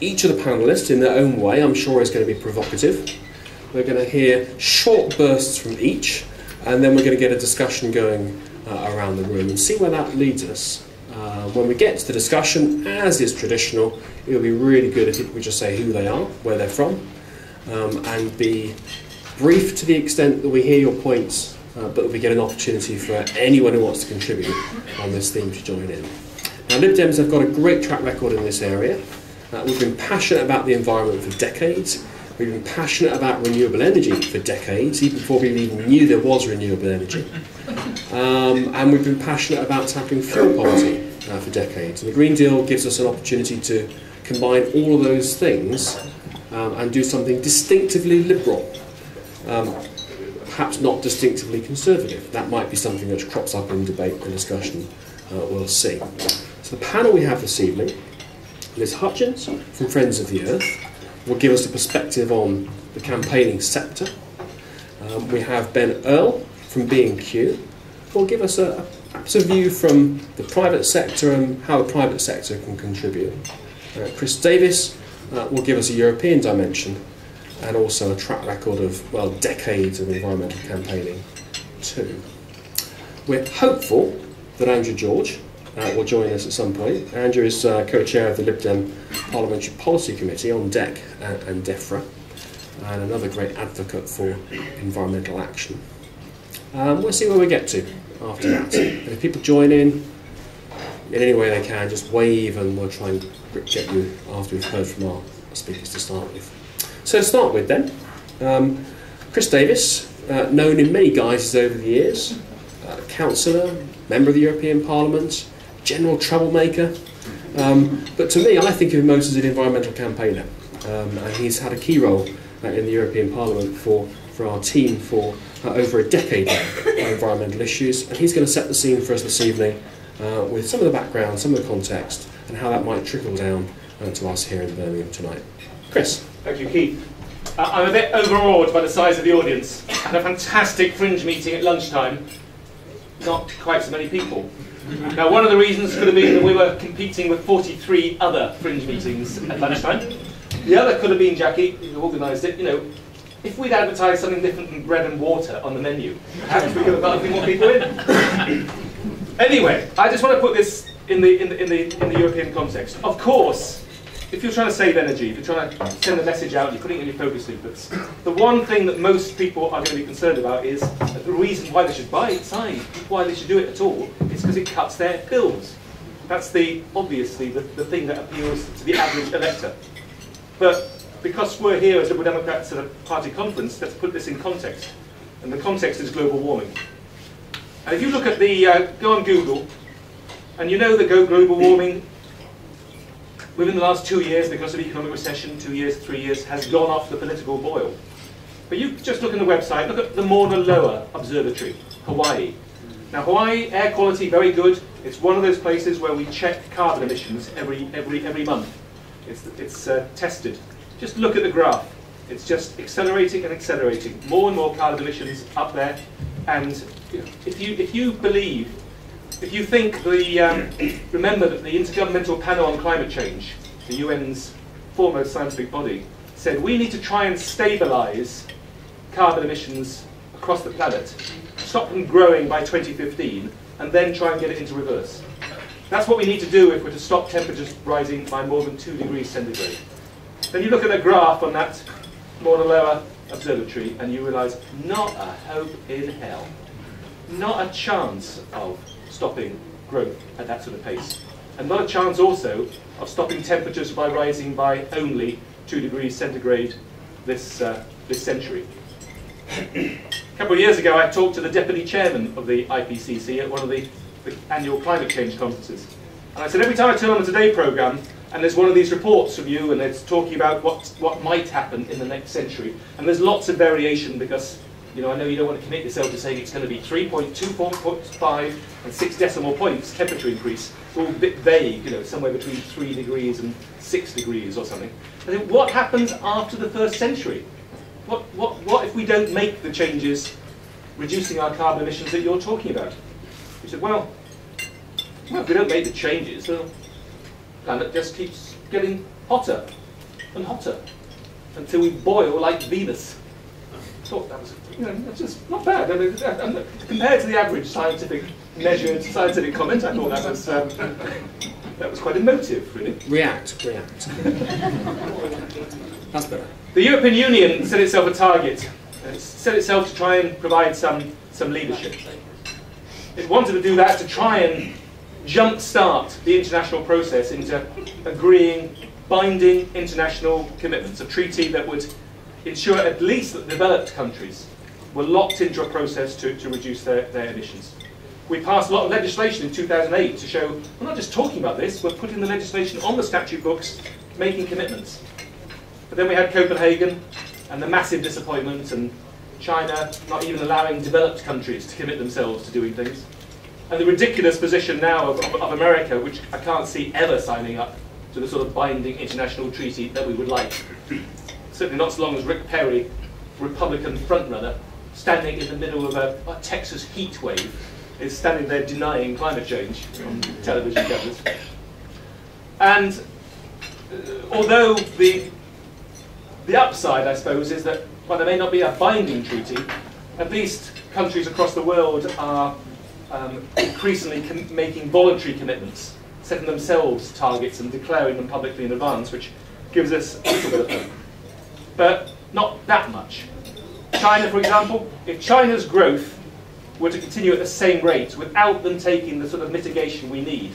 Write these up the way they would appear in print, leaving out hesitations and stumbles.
Each of the panellists, in their own way, I'm sure is going to be provocative. We're going to hear short bursts from each, and then we're going to get a discussion going around the room and see where that leads us. When we get to the discussion, as is traditional, it will be really good if people could just say who they are, where they're from, and be brief to the extent that we hear your points, but we get an opportunity for anyone who wants to contribute on this theme to join in. Now, Lib Dems have got a great track record in this area. We've been passionate about the environment for decades. We've been passionate about renewable energy for decades, even before we even knew there was renewable energy. And we've been passionate about tackling fuel poverty for decades. And the Green Deal gives us an opportunity to combine all of those things and do something distinctively liberal, perhaps not distinctively conservative. That might be something that crops up in debate and discussion, we'll see. So the panel we have this evening, Liz Hutchins from Friends of the Earth, will give us a perspective on the campaigning sector. We have Ben Earl from B&Q, who will give us perhaps a view from the private sector and how the private sector can contribute. Chris Davis will give us a European dimension and also a track record of, well, decades of environmental campaigning too. We're hopeful that Andrew George will join us at some point. Andrew is co-chair of the Lib Dem Parliamentary Policy Committee on DEC and DEFRA, and another great advocate for environmental action. We'll see where we get to after that. And if people join in any way they can, just wave and we'll try and get you after we've heard from our speakers to start with. So to start with then, Chris Davis, known in many guises over the years, councillor, member of the European Parliament, general troublemaker, but to me I think of him most as an environmental campaigner, and he's had a key role in the European Parliament for our team for over a decade now on environmental issues, and he's going to set the scene for us this evening with some of the background, some of the context, and how that might trickle down to us here in Birmingham tonight. Chris. Thank you, Keith. I'm a bit overawed by the size of the audience. Had a fantastic Fringe meeting at lunchtime. Not quite so many people. Now, one of the reasons could have been that we were competing with 43 other Fringe meetings at lunchtime. The other could have been, Jackie, who organised it, you know, if we'd advertised something different than bread and water on the menu, perhaps we could have got a few more people in. Anyway, I just want to put this in the European context. Of course, if you're trying to save energy, if you're trying to send a message out, you're putting it in your focus leaflets, the one thing that most people are going to be concerned about is the reason why they should buy it, why they should do it at all, is because it cuts their bills. That's obviously the thing that appeals to the average elector. But because we're here as Liberal Democrats at a party conference, let's put this in context. And the context is global warming. And if you look at go on Google, and you know that global warming within the last 2 years, because of economic recession, 2 years, 3 years, has gone off the political boil. But you just look on the website, look at the Mauna Loa Observatory, Hawaii. Now Hawaii, air quality, very good. It's one of those places where we check carbon emissions every month. It's tested. Just look at the graph. It's just accelerating and accelerating. More and more carbon emissions up there. And if you think remember that the Intergovernmental Panel on Climate Change, the UN's foremost scientific body, said we need to try and stabilise carbon emissions across the planet, stop them growing by 2015, and then try and get it into reverse. That's what we need to do if we're to stop temperatures rising by more than 2 degrees centigrade. Then you look at the graph on that Mauna Loa Observatory and you realise not a hope in hell. Not a chance of stopping growth at that sort of pace. And not a chance also of stopping temperatures by rising by only 2 degrees centigrade this century. A couple of years ago I talked to the deputy chairman of the IPCC at one of the annual climate change conferences. And I said, every time I turn on the Today programme and there's one of these reports from you and it's talking about what might happen in the next century, and there's lots of variation because I know you don't want to commit yourself to saying it's going to be 3.245 and 6 decimal points temperature increase. It's all a bit vague, somewhere between 3 degrees and 6 degrees or something. I think, what happens after the first century? What if we don't make the changes reducing our carbon emissions that you're talking about? We said, well, if we don't make the changes, the planet just keeps getting hotter and hotter until we boil like Venus. I thought that was, that's just not bad. I mean, compared to the average scientific measured scientific comment, I thought that was quite emotive, really. React. That's better. The European Union set itself a target. It set itself to try and provide some leadership. It wanted to do that to try and jump-start the international process into agreeing binding international commitments, a treaty that would ensure at least that developed countries were locked into a process to reduce their emissions. We passed a lot of legislation in 2008 to show we're not just talking about this, we're putting the legislation on the statute books, making commitments. But then we had Copenhagen and the massive disappointment, and China not even allowing developed countries to commit themselves to doing things. And the ridiculous position now of America, which I can't see ever signing up to the sort of binding international treaty that we would like. Certainly not so long as Rick Perry, Republican frontrunner, standing in the middle of a Texas heat wave, is standing there denying climate change on television cameras. And although the upside, I suppose, is that while there may not be a binding treaty, at least countries across the world are increasingly making voluntary commitments, setting themselves targets and declaring them publicly in advance, which gives us a little bit of hope. But not that much. China, for example, if China's growth were to continue at the same rate without them taking the sort of mitigation we need,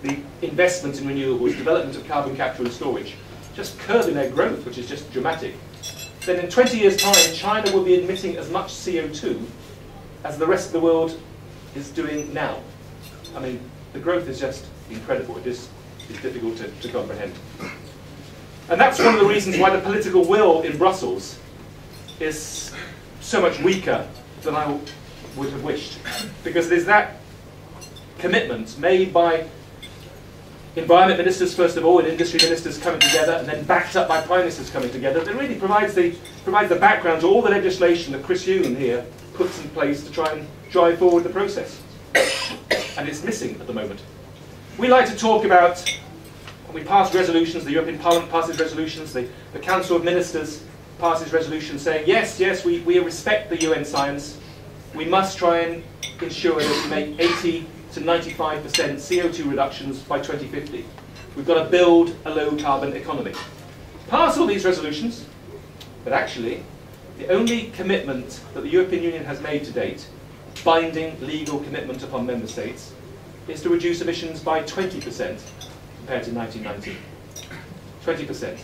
the investment in renewables, development of carbon capture and storage, just curbing their growth, which is just dramatic, then in 20 years' time, China will be emitting as much CO2 as the rest of the world is doing now. I mean, the growth is just incredible. It is difficult to comprehend. And that's one of the reasons why the political will in Brussels is so much weaker than I would have wished. Because there's that commitment made by environment ministers, first of all, and industry ministers coming together, and then backed up by prime ministers coming together, that really provides the background to all the legislation that Chris Huhne here puts in place to try and drive forward the process. And it's missing at the moment. We like to talk about, we pass resolutions, the European Parliament passes resolutions, the Council of Ministers passes resolutions saying, yes, we respect the UN science, we must try and ensure that we make 80 to 95% CO2 reductions by 2050. We've got to build a low-carbon economy. Pass all these resolutions, but actually, the only commitment that the European Union has made to date, binding legal commitment upon member states, is to reduce emissions by 20% compared to 1990. 20%.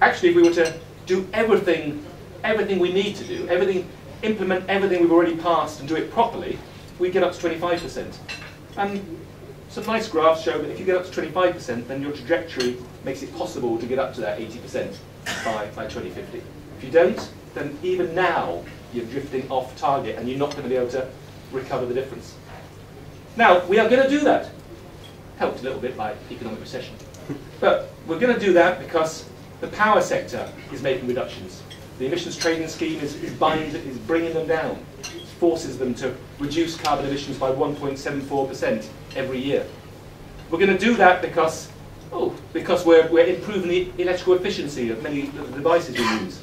Actually, if we were to do everything we need to do, implement everything we've already passed and do it properly, we get up to 25%. And some nice graphs show that if you get up to 25%, then your trajectory makes it possible to get up to that 80% by 2050. If you don't, then even now you're drifting off target and you're not going to be able to recover the difference. Now, we are going to do that. Helped a little bit by economic recession. But we're going to do that because the power sector is making reductions. The emissions trading scheme is bringing them down. It forces them to reduce carbon emissions by 1.74% every year. We're going to do that because we're improving the electrical efficiency of many of the devices we use.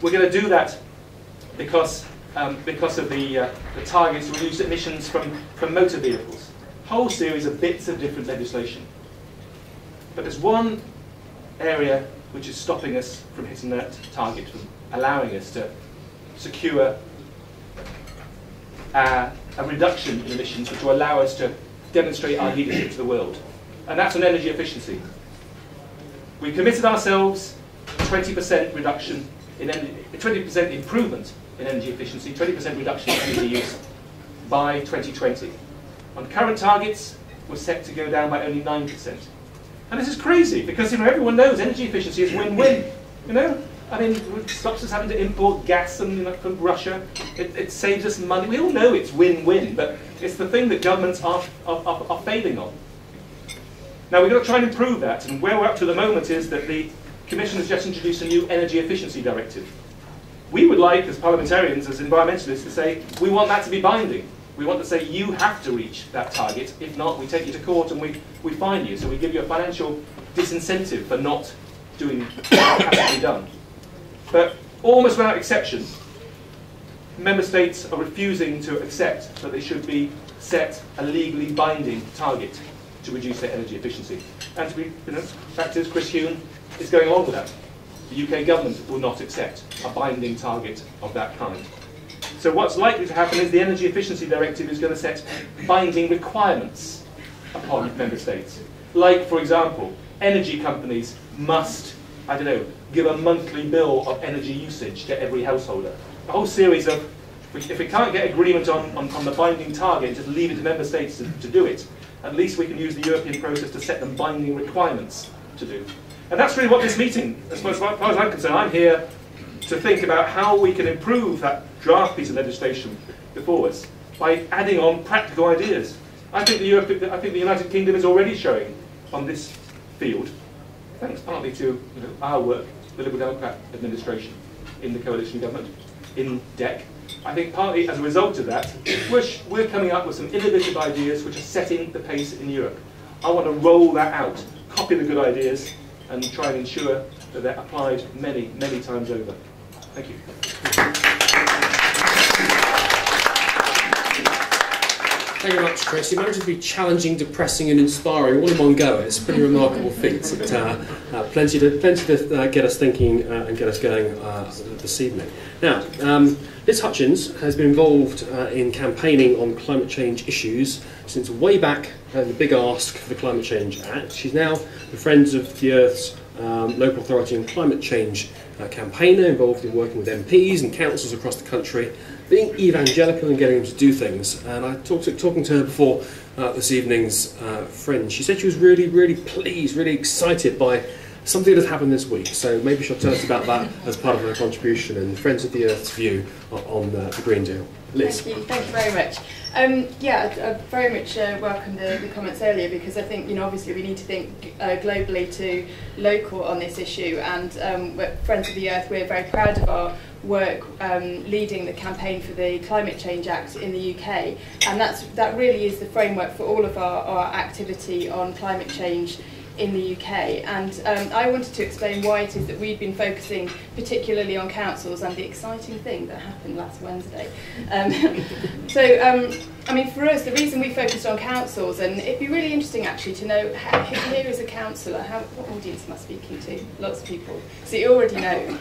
We're going to do that because of the targets to reduce emissions from motor vehicles. Whole series of bits of different legislation. But there's one area which is stopping us from hitting that target, from allowing us to secure a reduction in emissions which will allow us to demonstrate our leadership to the world. And that's on energy efficiency. We committed ourselves 20% reduction in 20% improvement in energy efficiency, 20% reduction in energy use by 2020. On current targets, we're set to go down by only 9%. And this is crazy because everyone knows energy efficiency is win-win. I mean, it stops us having to import gas from Russia. It saves us money. We all know it's win-win, but it's the thing that governments are failing on. Now we've got to try and improve that, and where we're up to the moment is that the Commission has just introduced a new energy efficiency directive. We would like, as parliamentarians, as environmentalists, to say we want that to be binding. We want to say you have to reach that target. If not, we take you to court and we fine you. So we give you a financial disincentive for not doing what has to be done. But almost without exception, member states are refusing to accept that they should be set a legally binding target to reduce their energy efficiency. And to be, fact is, Chris Huhne is going along with that. The UK government will not accept a binding target of that kind. So what's likely to happen is the Energy Efficiency Directive is going to set binding requirements upon member states. Like, for example, energy companies must, I don't know, give a monthly bill of energy usage to every householder. A whole series of, if we can't get agreement on the binding target, just leave it to member states to do it. At least we can use the European process to set them binding requirements to do. And that's really what this meeting, as far as I'm concerned, I'm here to think about how we can improve that draft piece of legislation before us by adding on practical ideas. I think the United Kingdom is already showing on this field, thanks partly to our work, the Liberal Democrat administration in the coalition government, in DEC. I think partly as a result of that, we're coming up with some innovative ideas which are setting the pace in Europe. I want to roll that out, copy the good ideas, and try and ensure that they're applied many, many times over. Thank you. Thank you very much, Chris. You managed to be challenging, depressing and inspiring all in one go. It's a pretty remarkable feat. Plenty to get us thinking and get us going this evening. Now, Liz Hutchins has been involved in campaigning on climate change issues since way back the Big Ask for the Climate Change Act. She's now the Friends of the Earth's local authority and climate change campaigner, involved in working with MPs and councils across the country, being evangelical and getting them to do things. And I talking to her before this evening's Fringe. She said she was really, really pleased, really excited by something that has happened this week. So maybe she'll tell us about that as part of her contribution and Friends of the Earth's view on the Green Deal. Liz. Thank you very much. Yeah, I very much welcome the comments earlier, because I think, obviously we need to think globally to local on this issue, and Friends of the Earth, we're very proud of our work leading the campaign for the Climate Change Act in the UK, and that really is the framework for all of our activity on climate change in the UK. And I wanted to explain why it is that we've been focusing particularly on councils and the exciting thing that happened last Wednesday. I mean, for us, the reason we focused on councils, and it'd be really interesting actually to know here as a councillor, what audience am I speaking to? Lots of people. So you already know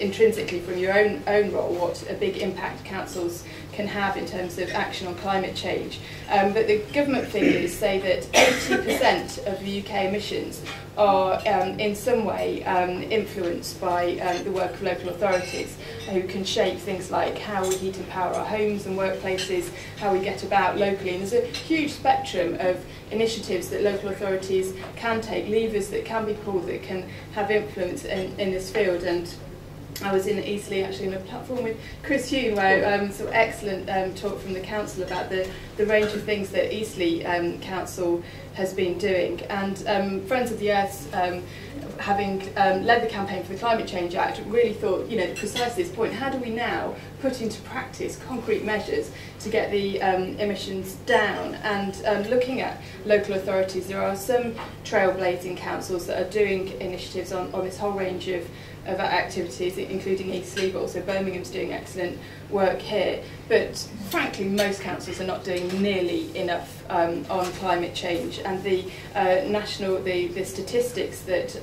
intrinsically from your own role what a big impact councils can have in terms of action on climate change. But the government figures say that 80% of the UK emissions are in some way influenced by the work of local authorities, who can shape things like how we heat and power our homes and workplaces, how we get about locally. And there's a huge spectrum of initiatives that local authorities can take, levers that can be pulled that can have influence in this field. And I was in Eastleigh actually on a platform with Chris Huhne, where some excellent talk from the council about the range of things that Eastleigh Council has been doing. And Friends of the Earth, having led the campaign for the Climate Change Act, really thought, precisely this point, how do we now put into practice concrete measures to get the emissions down? And looking at local authorities, there are some trailblazing councils that are doing initiatives on this whole range of activities, including Eastleigh, but also Birmingham's doing excellent work here. But frankly, most councils are not doing nearly enough on climate change. And the the statistics that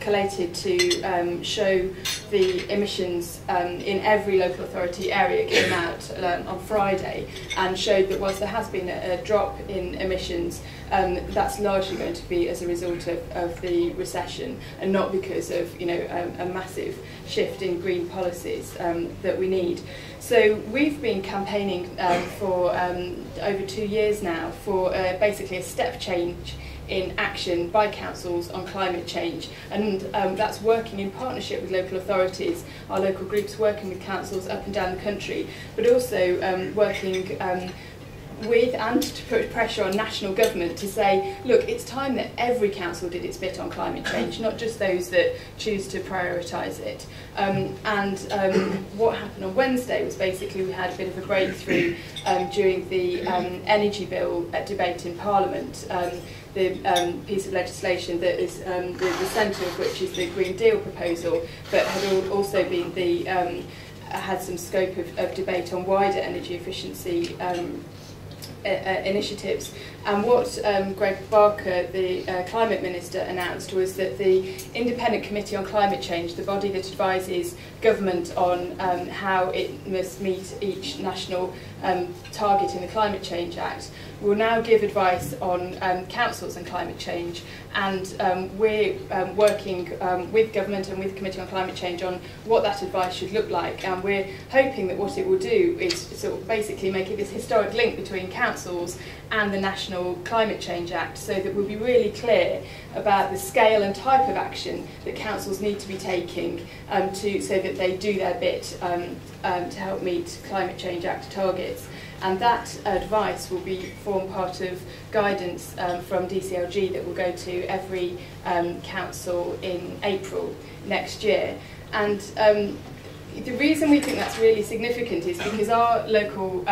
collated to show the emissions in every local authority area came out on Friday, and showed that whilst there has been a drop in emissions, that's largely going to be as a result of the recession, and not because of a massive shift in green policies that we need. So we've been campaigning for over 2 years now for basically a step change in action by councils on climate change, and that's working in partnership with local authorities, our local groups working with councils up and down the country, but also working with and to put pressure on national government to say, look, it's time that every council did its bit on climate change, not just those that choose to prioritise it. What happened on Wednesday was basically we had a bit of a breakthrough during the energy bill debate in Parliament. piece of legislation that is the centre of which is the Green Deal proposal, but had also been had some scope of debate on wider energy efficiency initiatives. And what Greg Barker, the Climate Minister, announced was that the Independent Committee on Climate Change, the body that advises government on how it must meet each national target in the Climate Change Act, will now give advice on councils and climate change. And we're working with government and with the Committee on Climate Change on what that advice should look like. And we're hoping that what it will do is sort of basically make it this historic link between councils and the National Climate Change Act, so that we'll be really clear about the scale and type of action that councils need to be taking so that they do their bit to help meet Climate Change Act targets. And that advice will form part of guidance from DCLG that will go to every council in April next year. And the reason we think that's really significant is because our local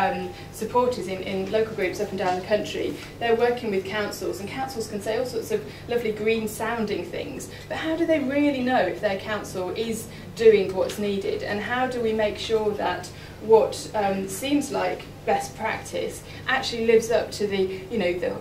supporters in local groups up and down the country, they're working with councils, and councils can say all sorts of lovely green sounding things, but how do they really know if their council is doing what's needed? And how do we make sure that what seems like best practice actually lives up to the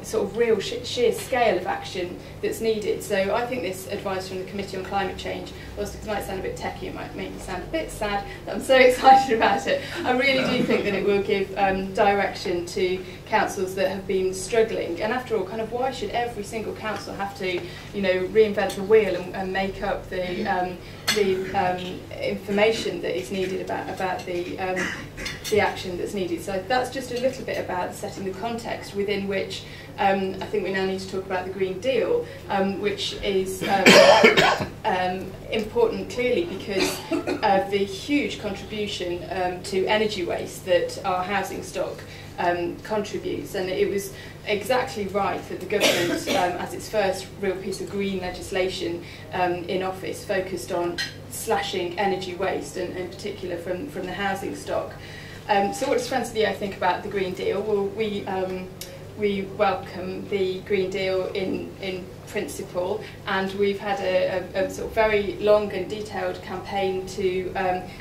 sort of real sheer scale of action that's needed? So I think this advice from the Committee on Climate Change, whilst it might sound a bit techie, it might make me sound a bit sad that I'm so excited about it. I really do think that it will give direction to councils that have been struggling. And after all, kind of why should every single council have to reinvent the wheel and make up the information that is needed about the action that's needed? So that's just a little bit about setting the context within which I think we now need to talk about the Green Deal, which is important clearly because of the huge contribution to energy waste that our housing stock contributes. And it was exactly right that the government, as its first real piece of green legislation in office, focused on slashing energy waste, and in particular from the housing stock. So what does Friends of the Earth think about the Green Deal? Well, we welcome the Green Deal in principle, and we've had a sort of very long and detailed campaign to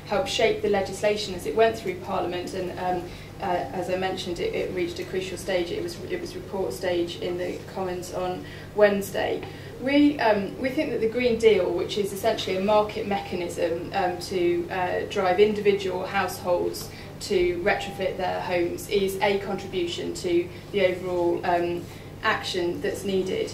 help shape the legislation as it went through Parliament, and as I mentioned, it reached a crucial stage. It was report stage in the Commons on Wednesday. We think that the Green Deal, which is essentially a market mechanism to drive individual households to retrofit their homes, is a contribution to the overall action that's needed.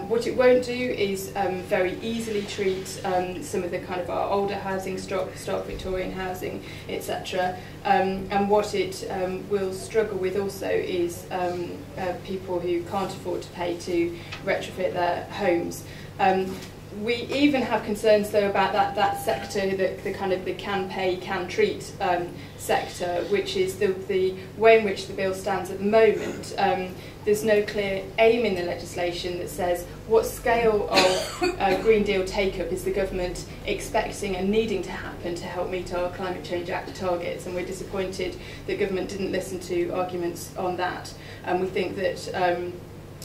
What it won't do is very easily treat some of the kind of our older housing stock Victorian housing, etc. And what it will struggle with also is people who can't afford to pay to retrofit their homes. We even have concerns though about that sector, the kind of the can pay, can treat sector, which is the way in which the bill stands at the moment. There's no clear aim in the legislation that says what scale of Green Deal take-up is the government expecting and needing to happen to help meet our Climate Change Act targets, and we're disappointed that government didn't listen to arguments on that. And we think that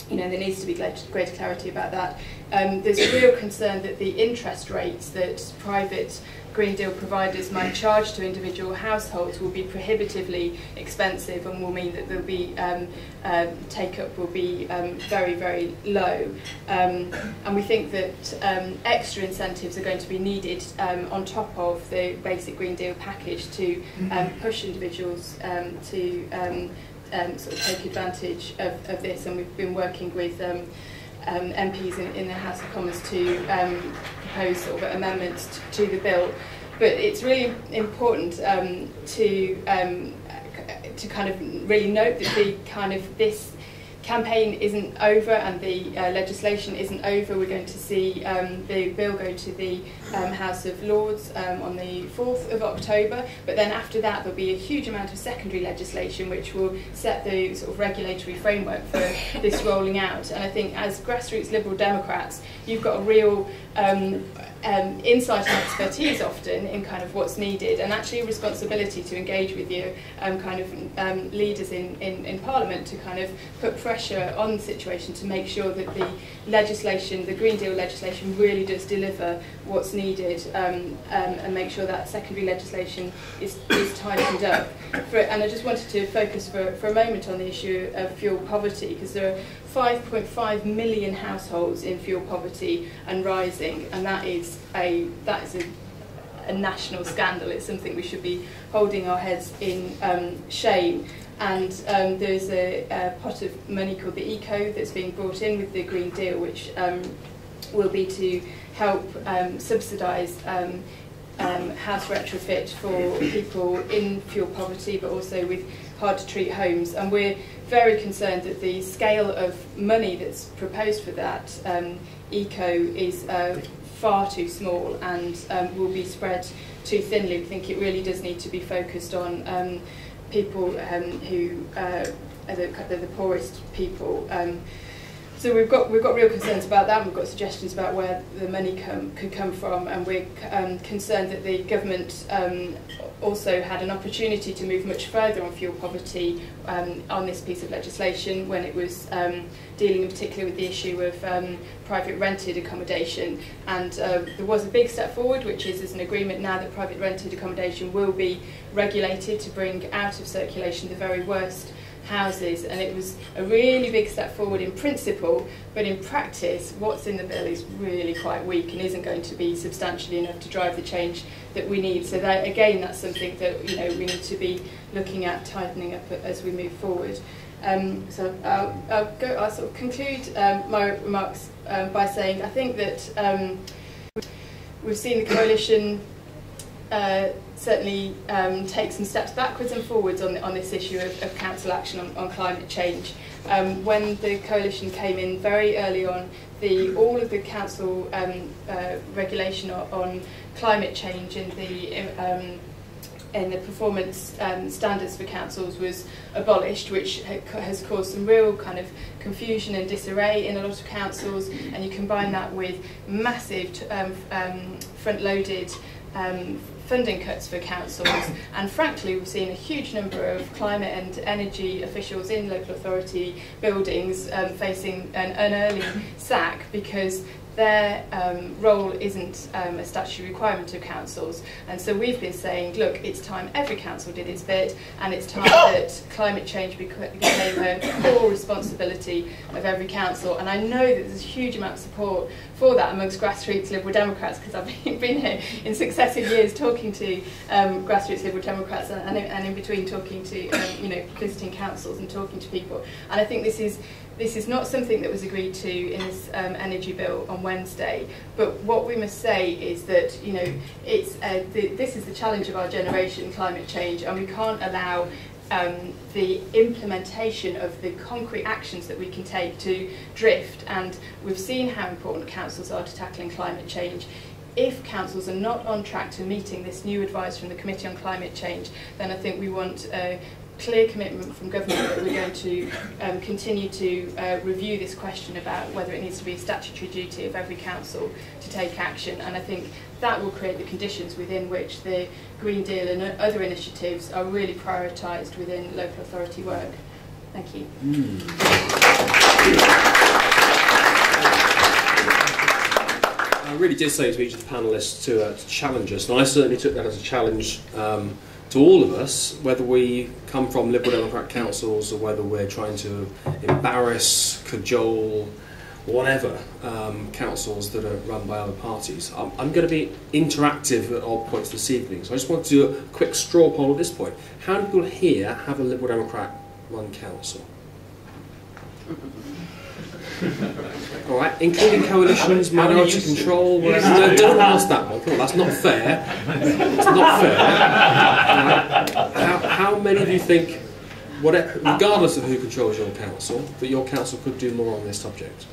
there needs to be greater clarity about that. There's a real concern that the interest rates that private Green Deal providers might charge to individual households will be prohibitively expensive and will mean that there'll be take-up will be very, very low. And we think that extra incentives are going to be needed on top of the basic Green Deal package to push individuals to sort of take advantage of this. And we've been working with MPs in the House of Commons to propose sort of amendments to the bill. But it's really important to kind of really note that this campaign isn't over and the legislation isn't over. We're going to see the bill go to the House of Lords on the 4th of October, but then after that there'll be a huge amount of secondary legislation which will set the sort of regulatory framework for this rolling out. And I think as grassroots Liberal Democrats, you've got a real insight and expertise often in kind of what's needed, and actually a responsibility to engage with you kind of leaders in Parliament to kind of put pressure on the situation to make sure that the legislation, the Green Deal legislation, really does deliver what's needed, and make sure that secondary legislation is tightened up. And I just wanted to focus for a moment on the issue of fuel poverty, because there are 5.5 million households in fuel poverty and rising, and that is a national scandal. It's something we should be holding our heads in shame. And there's a pot of money called the ECO that's being brought in with the Green Deal, which will be to help subsidise house retrofit for people in fuel poverty, but also with hard to treat homes. And we're very concerned that the scale of money that's proposed for that ECO is far too small and will be spread too thinly. We think it really does need to be focused on people who are the poorest people. So we've got real concerns about that. We've got suggestions about where the money could come from, and we're concerned that the government also had an opportunity to move much further on fuel poverty on this piece of legislation when it was dealing in particular with the issue of private rented accommodation. And there was a big step forward, which is there's an agreement now that private rented accommodation will be regulated to bring out of circulation the very worst houses, and it was a really big step forward in principle, but in practice what's in the bill is really quite weak and isn't going to be substantially enough to drive the change that we need. So that, again, that's something that we need to be looking at tightening up as we move forward. So I'll sort of conclude my remarks by saying I think that we've seen the coalition certainly take some steps backwards and forwards on this issue of council action on climate change. When the coalition came in very early on, all of the council regulation on climate change and the performance standards for councils was abolished, which has caused some real kind of confusion and disarray in a lot of councils, and you combine that with massive front-loaded funding cuts for councils, and frankly we've seen a huge number of climate and energy officials in local authority buildings facing an early sack because their role isn't a statutory requirement of councils. And so we've been saying, look, it's time every council did its bit, and it's time that climate change became a core responsibility of every council. And I know that there's a huge amount of support for that amongst grassroots Liberal Democrats, because I've been here in successive years talking to grassroots Liberal Democrats, and in between talking to visiting councils and talking to people. And I think this is not something that was agreed to in this energy bill on Wednesday, but what we must say is that this is the challenge of our generation, climate change, and we can't allow the implementation of the concrete actions that we can take to drift. And we've seen how important councils are to tackling climate change. If councils are not on track to meeting this new advice from the Committee on Climate Change, then I think we want a clear commitment from government that we're going to continue to review this question about whether it needs to be a statutory duty of every council to take action. And I think that will create the conditions within which the Green Deal and other initiatives are really prioritised within local authority work. Thank you. I really did say to each of the panellists to challenge us, and I certainly took that as a challenge to all of us, whether we come from Liberal Democrat councils or whether we're trying to embarrass, cajole, whatever, councils that are run by other parties. I'm going to be interactive at odd points this evening, so I just want to do a quick straw poll at this point. How many people here have a Liberal Democrat run council? All right, including coalitions, minority control. No, don't ask that one. Come on, that's not fair. It's not fair. How many of you think, regardless of who controls your council, that your council could do more on this subject?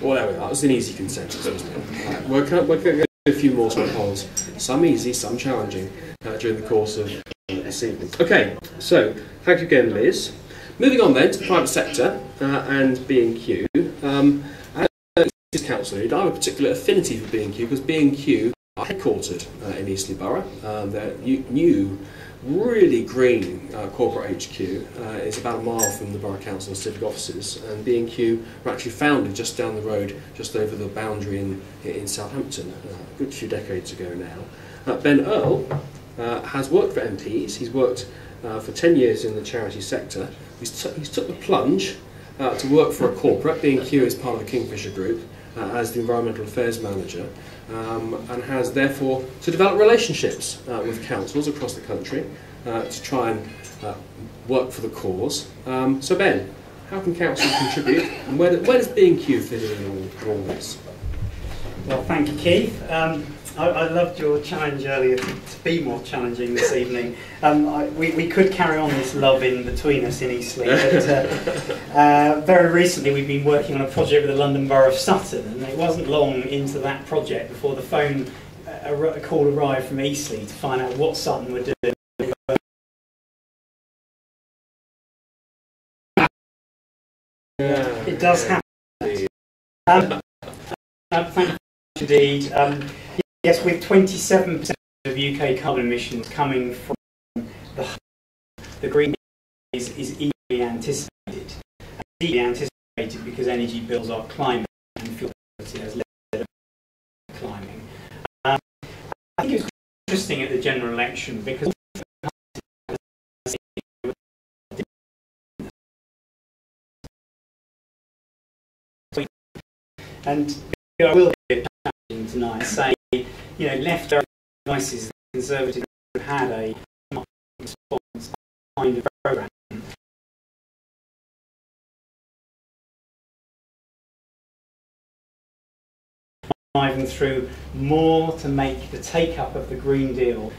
Well, there we are. That was an easy consensus, wasn't it? Right, we're going to do a few more sort of polls. Some easy, some challenging during the course of this evening. Okay, so thank you again, Liz. Moving on then to the private sector and B&Q. As council council lead, I have a particular affinity for B&Q because B&Q are headquartered in Eastleigh Borough. Their new, really green corporate HQ is about a mile from the Borough Council and civic offices, and B&Q were actually founded just down the road, just over the boundary in Southampton, a good few decades ago now. Ben Earl has worked for MPs. He's worked for 10 years in the charity sector. He's took the plunge to work for a corporate. B&Q is part of the Kingfisher Group as the Environmental Affairs Manager, and has therefore to develop relationships with councils across the country to try and work for the cause. So Ben, how can councils contribute, and where does B&Q fit in all this? Well, thank you, Keith. I loved your challenge earlier to be more challenging this evening. We could carry on this love-in between us in Eastleigh, but very recently we've been working on a project with the London Borough of Sutton, and it wasn't long into that project before the a call arrived from Eastleigh to find out what Sutton were doing. It does happen. Thank you indeed. Yes, with 27% of UK carbon emissions coming from the green is easily anticipated. Easily anticipated because energy bills are climbing and fuel poverty has led to climbing. I think it was interesting at the general election because and I will be challenging tonight saying, you know, left devices, the Conservatives had a response kind of programme. Driving through more to make the take-up of the Green Deal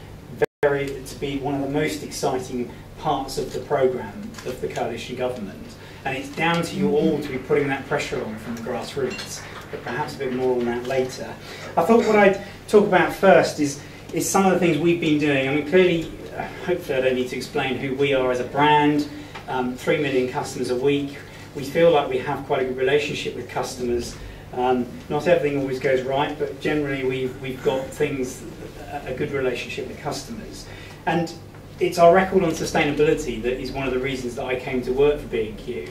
to be one of the most exciting parts of the programme of the coalition government. And it's down to you all to be putting that pressure on from the grassroots, but perhaps a bit more on that later. I thought what I'd talk about first is some of the things we've been doing. I mean, clearly, hopefully I don't need to explain who we are as a brand. 3 million customers a week. We feel like we have quite a good relationship with customers. Not everything always goes right, but generally we've got a good relationship with customers. And it's our record on sustainability that is one of the reasons that I came to work for B&Q.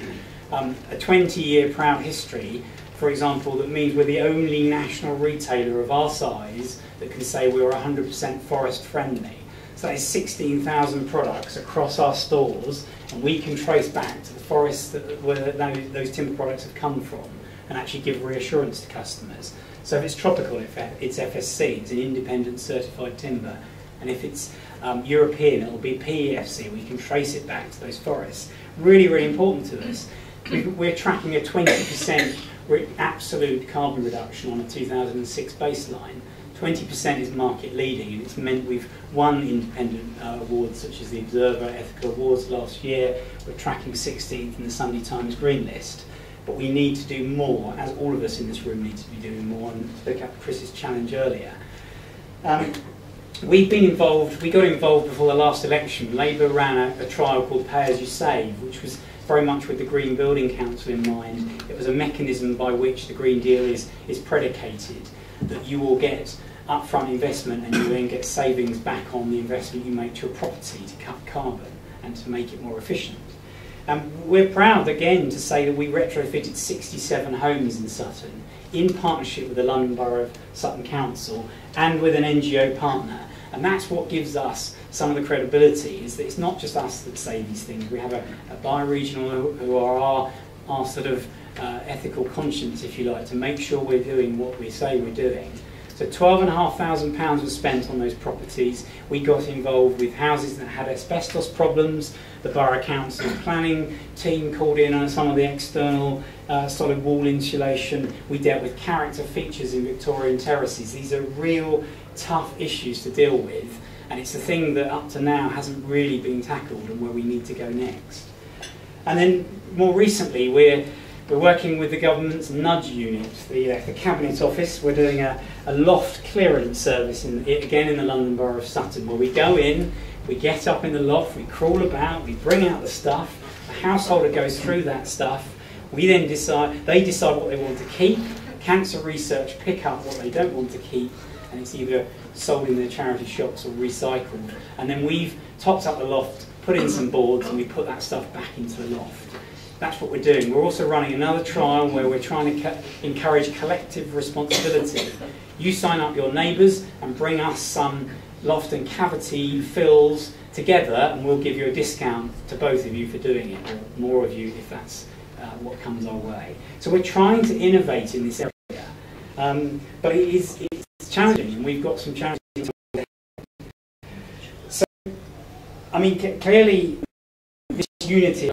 A 20-year proud history, for example, that means we're the only national retailer of our size that can say we're 100% forest friendly. So that is 16,000 products across our stores, and we can trace back to the forests where those timber products have come from and actually give reassurance to customers. So if it's tropical, it's FSC, it's an independent certified timber. And if it's European, it'll be PEFC. We can trace it back to those forests. Really, really important to us. We're tracking a 20% absolute carbon reduction on a 2006 baseline. 20% is market leading, and it's meant we've won independent awards such as the Observer Ethical Awards last year. We're tracking 16th in the Sunday Times Green List. But we need to do more, as all of us in this room need to be doing more, and to pick up Chris's challenge earlier. We got involved before the last election. Labour ran a trial called Pay As You Save, which was very much with the Green Building Council in mind. It was a mechanism by which the Green Deal is predicated, that you will get upfront investment and you then get savings back on the investment you make to a property to cut carbon and to make it more efficient. We're proud again to say that we retrofitted 67 homes in Sutton in partnership with the London Borough of Sutton Council and with an NGO partner. And that's what gives us some of the credibility, is that it's not just us that say these things. We have a bi-regional who are our sort of ethical conscience, if you like, to make sure we're doing what we say we're doing. So £12,500 was spent on those properties. We got involved with houses that had asbestos problems. The Borough Council planning team called in on some of the external solid wall insulation. We dealt with character features in Victorian terraces. These are real tough issues to deal with, and it's a thing that up to now hasn't really been tackled and where we need to go next. And then more recently we're working with the government's nudge unit, the Cabinet Office. We're doing a loft clearance service, again in the London Borough of Sutton, where we go in, we get up in the loft, we crawl about, we bring out the stuff, the householder goes through that stuff, they decide what they want to keep, cancer research pick up what they don't want to keep, and it's either sold in their charity shops or recycled. And then we've topped up the loft, put in some boards, and we put that stuff back into the loft. That's what we're doing. We're also running another trial where we're trying to encourage collective responsibility. You sign up your neighbours and bring us some loft and cavity fills together, and we'll give you a discount to both of you for doing it, or more of you if that's what comes our way. So we're trying to innovate in this area, but it's challenging, and we've got some challenges. So, I mean, clearly this unity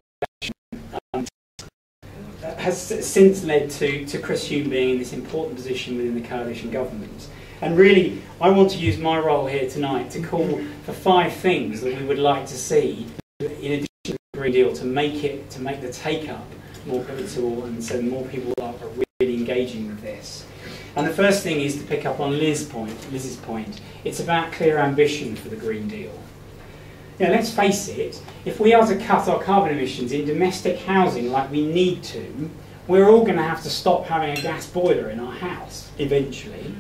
has since led to Chris Hume being in this important position within the coalition government. And really, I want to use my role here tonight to call for 5 things that we would like to see in addition to the Green Deal to make the take-up more pivotal, and so more people are really engaging with this. And the first thing is to pick up on Liz's point. It's about clear ambition for the Green Deal. Now, let's face it, if we are to cut our carbon emissions in domestic housing like we need to, we're all going to have to stop having a gas boiler in our house eventually,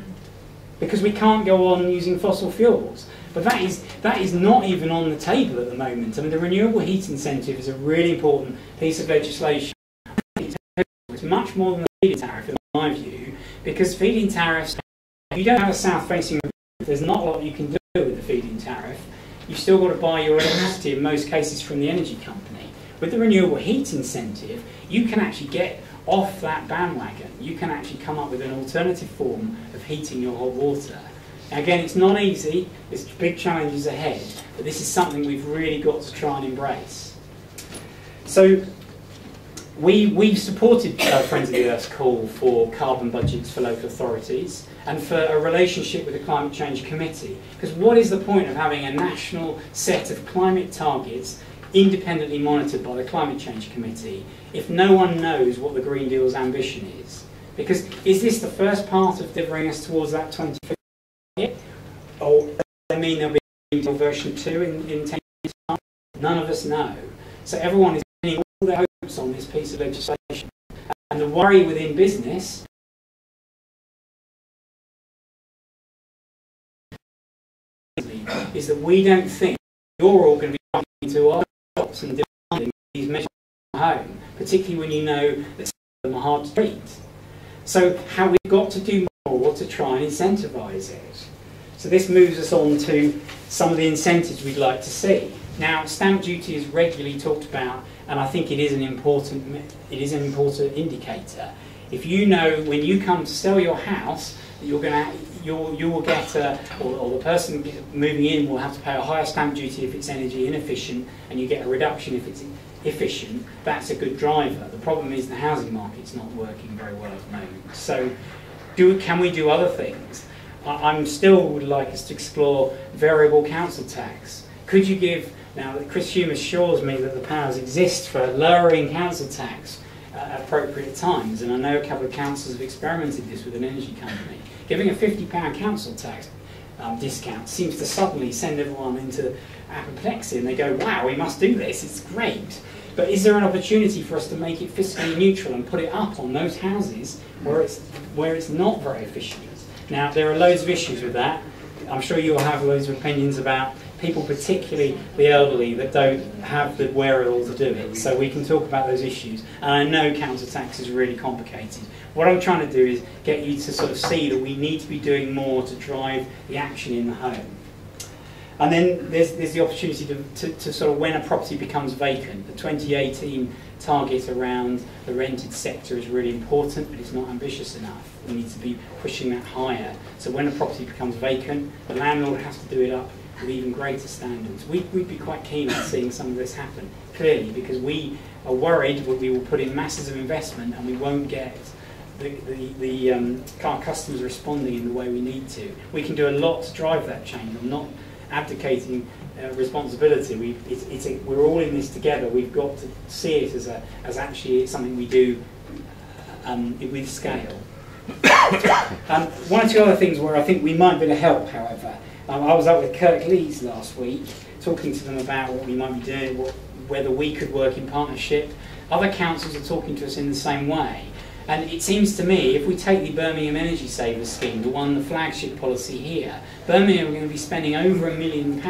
because we can't go on using fossil fuels. But that is not even on the table at the moment. I mean, the renewable heat incentive is a really important piece of legislation. It's much more than the feed-in tariff, in my view, because feed-in tariffs, if you don't have a south-facing roof, there's not a lot you can do with the feed-in tariff. You've still got to buy your electricity in most cases from the energy company. With the renewable heat incentive, you can actually get off that bandwagon. You can actually come up with an alternative form of heating your hot water. Now, again, it's not easy, there's big challenges ahead, but this is something we've really got to try and embrace. So we've supported Friends of the Earth's call for carbon budgets for local authorities and for a relationship with the Climate Change Committee. Because what is the point of having a national set of climate targets independently monitored by the Climate Change Committee if no one knows what the Green Deal's ambition is? Because is this the first part of delivering us towards that 2050 target? Or does that mean there'll be a version 2 in 10 years' time? None of us know. So everyone is pinning all their hopes on this piece of legislation. And the worry within business is that we don't think you're all going to be coming into our shops and demanding these measures at home, particularly when you know that some of them are hard to treat. So how we've got to do more to try and incentivise it. So this moves us on to some of the incentives we'd like to see. Now, stamp duty is regularly talked about, and I think it is an important indicator. If you know when you come to sell your house that you will get, or the person moving in will have to pay a higher stamp duty if it's energy inefficient, and you get a reduction if it's efficient, that's a good driver. The problem is the housing market's not working very well at the moment. So can we do other things? I still would like us to explore variable council tax. Could you give, now that Chris Hume assures me that the powers exist for lowering council tax at appropriate times, and I know a couple of councils have experimented this with an energy company. Giving a £50 council tax discount seems to suddenly send everyone into apoplexy, and they go, wow, we must do this, it's great. But is there an opportunity for us to make it fiscally neutral and put it up on those houses where it's not very efficient? Now, there are loads of issues with that. I'm sure you'll have loads of opinions about people, particularly the elderly, that don't have the wherewithal to do it. So we can talk about those issues. And I know council tax is really complicated. What I'm trying to do is get you to sort of see that we need to be doing more to drive the action in the home. And then there's the opportunity to sort of, when a property becomes vacant, the 2018 target around the rented sector is really important, but it's not ambitious enough. We need to be pushing that higher. So when a property becomes vacant, the landlord has to do it up with even greater standards. We'd be quite keen on seeing some of this happen, clearly, because we are worried that we will put in masses of investment and we won't get our customers responding in the way we need to. We can do a lot to drive that change. I'm not abdicating responsibility. We're all in this together. We've got to see it as actually something we do with scale. One or two other things where I think we might be able to help, however. I was up with Kirk Lees last week, talking to them about what we might be doing, whether we could work in partnership. Other councils are talking to us in the same way. And it seems to me, if we take the Birmingham Energy Savers scheme, the flagship policy here, Birmingham are going to be spending over £1 million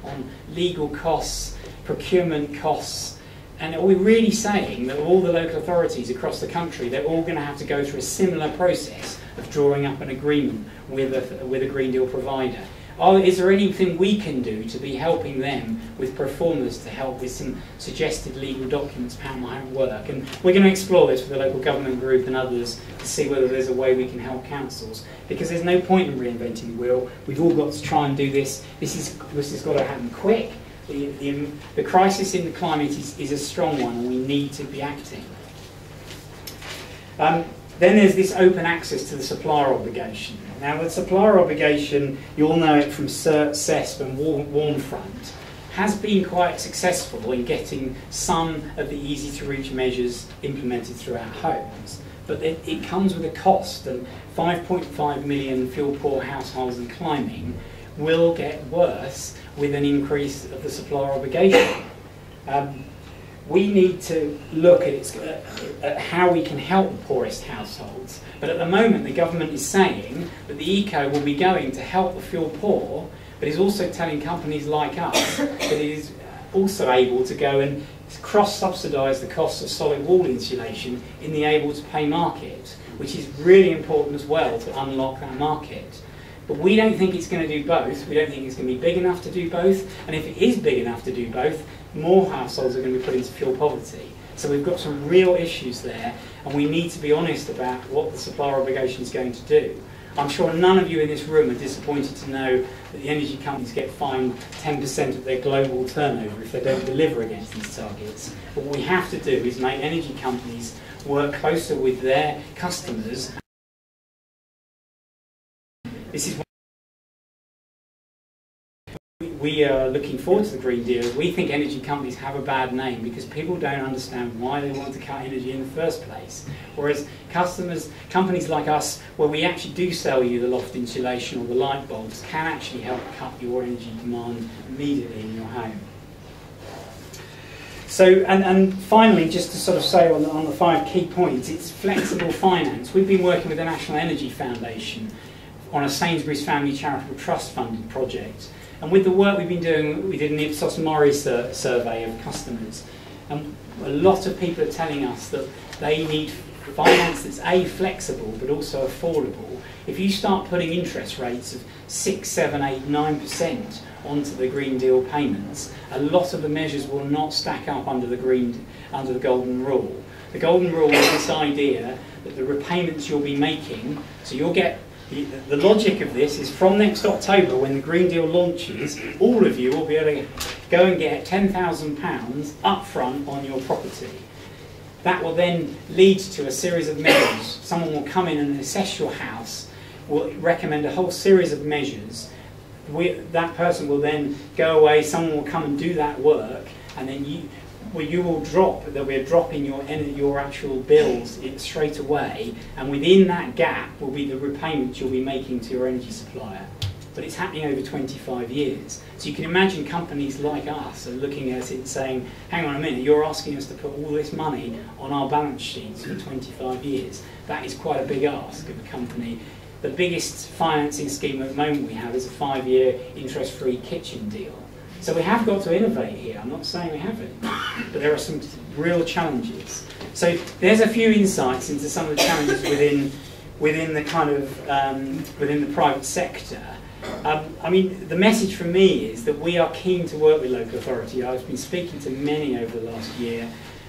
on legal costs, procurement costs, and are we really saying that all the local authorities across the country, they're all going to have to go through a similar process of drawing up an agreement with a Green Deal provider? Is there anything we can do to be helping them with performers to help with some suggested legal documents about how it might work? And we're going to explore this with the local government group and others to see whether there's a way we can help councils, because there's no point in reinventing the wheel. We've all got to try and do this. This has got to happen quick. The crisis in the climate is a strong one, and we need to be acting. Then there's this open access to the supplier obligation. Now, the supplier obligation, you all know it from CESP and Warmfront, has been quite successful in getting some of the easy-to-reach measures implemented throughout homes. But it comes with a cost, and 5.5 million fuel-poor households and climbing will get worse with an increase of the supplier obligation. We need to look at how we can help the poorest households. But at the moment, the government is saying that the ECO will be going to help the fuel poor, but is also telling companies like us that it is also able to go and cross-subsidise the costs of solid wall insulation in the able-to-pay market, which is really important as well to unlock that market. But we don't think it's going to do both. We don't think it's going to be big enough to do both. And if it is big enough to do both, more households are going to be put into fuel poverty. So we've got some real issues there, and we need to be honest about what the supplier obligation is going to do. I'm sure none of you in this room are disappointed to know that the energy companies get fined 10% of their global turnover if they don't deliver against these targets. But what we have to do is make energy companies work closer with their customers. This is we are looking forward to the Green Deal. We think energy companies have a bad name because people don't understand why they want to cut energy in the first place. Whereas companies like us, where we actually do sell you the loft insulation or the light bulbs, can actually help cut your energy demand immediately in your home. So, and finally, just to sort of say on the 5 key points, it's flexible finance. We've been working with the National Energy Foundation on a Sainsbury's Family Charitable Trust funded project. And with the work we've been doing, we did an Ipsos Mori survey of customers. And a lot of people are telling us that they need finance that's A, flexible, but also affordable. If you start putting interest rates of 6, 7, 8, 9% onto the Green Deal payments, a lot of the measures will not stack up under the Golden Rule. The Golden Rule is this idea that the repayments you'll be making, so you'll get the logic of this is from next October, when the Green Deal launches, all of you will be able to go and get £10,000 up front on your property. That will then lead to a series of measures. Someone will come in and assess your house, will recommend a whole series of measures. That person will then go away, someone will come and do that work, and then you will drop, there'll be a drop in your actual bills straight away, and within that gap will be the repayments you'll be making to your energy supplier. But it's happening over 25 years. So you can imagine companies like us are looking at it and saying, hang on a minute, you're asking us to put all this money on our balance sheets for 25 years. That is quite a big ask of a company. The biggest financing scheme at the moment we have is a 5-year interest-free kitchen deal. So we have got to innovate here. I'm not saying we haven't, but there are some real challenges. So there's a few insights into some of the challenges within the kind of within the private sector. I mean, the message from me is that we are keen to work with local authority. I've been speaking to many over the last year,